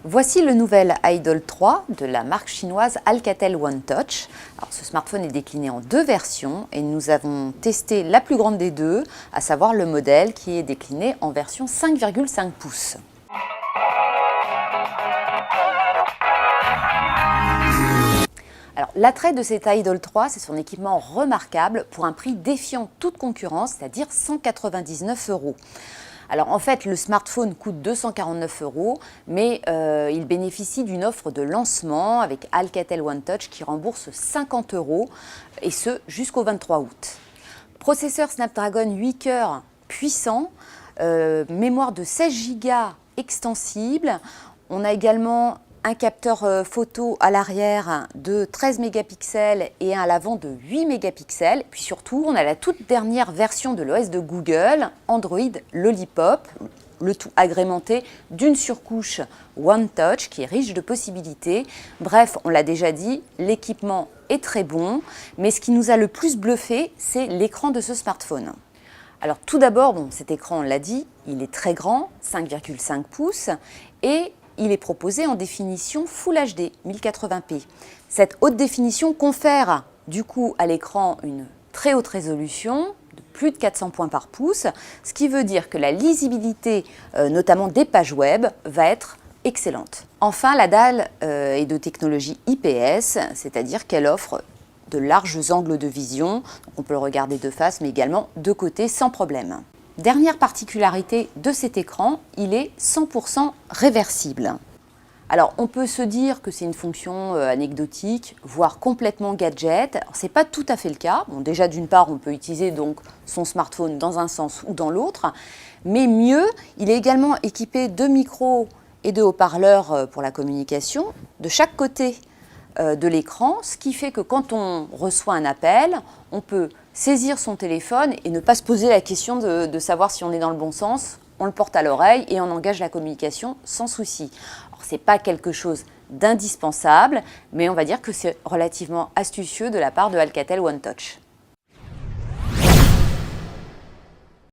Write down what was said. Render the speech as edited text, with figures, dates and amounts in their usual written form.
Voici le nouvel Idol 3 de la marque chinoise Alcatel One Touch. Alors, ce smartphone est décliné en deux versions et nous avons testé la plus grande des deux, à savoir le modèle qui est décliné en version 5,5 pouces. Alors, l'attrait de cet Idol 3, c'est son équipement remarquable pour un prix défiant toute concurrence, c'est-à-dire 199 €. Alors en fait, le smartphone coûte 249 €, mais il bénéficie d'une offre de lancement avec Alcatel One Touch qui rembourse 50 €, et ce jusqu'au 23 août. Processeur Snapdragon 8 cœurs puissant, mémoire de 16 Go extensible. On a également un capteur photo à l'arrière de 13 mégapixels et un à l'avant de 8 mégapixels. Puis surtout, on a la toute dernière version de l'OS de Google, Android Lollipop, le tout agrémenté d'une surcouche One Touch qui est riche de possibilités. Bref, on l'a déjà dit, l'équipement est très bon, mais ce qui nous a le plus bluffé, c'est l'écran de ce smartphone. Alors tout d'abord, cet écran, on l'a dit, il est très grand, 5,5 pouces, et il est proposé en définition Full HD 1080p. Cette haute définition confère du coup à l'écran une très haute résolution, de plus de 400 points par pouce, ce qui veut dire que la lisibilité, notamment des pages web, va être excellente. Enfin, la dalle est de technologie IPS, c'est-à-dire qu'elle offre de larges angles de vision, donc on peut le regarder de face mais également de côté sans problème. Dernière particularité de cet écran, il est 100% réversible. Alors on peut se dire que c'est une fonction anecdotique, voire complètement gadget. Ce n'est pas tout à fait le cas. Bon, déjà d'une part, on peut utiliser donc son smartphone dans un sens ou dans l'autre, mais mieux, il est également équipé de micros et de haut-parleurs pour la communication de chaque côté de l'écran, ce qui fait que quand on reçoit un appel, on peut saisir son téléphone et ne pas se poser la question de savoir si on est dans le bon sens. On le porte à l'oreille et on engage la communication sans souci. Alors, ce n'est pas quelque chose d'indispensable, mais on va dire que c'est relativement astucieux de la part de Alcatel One Touch.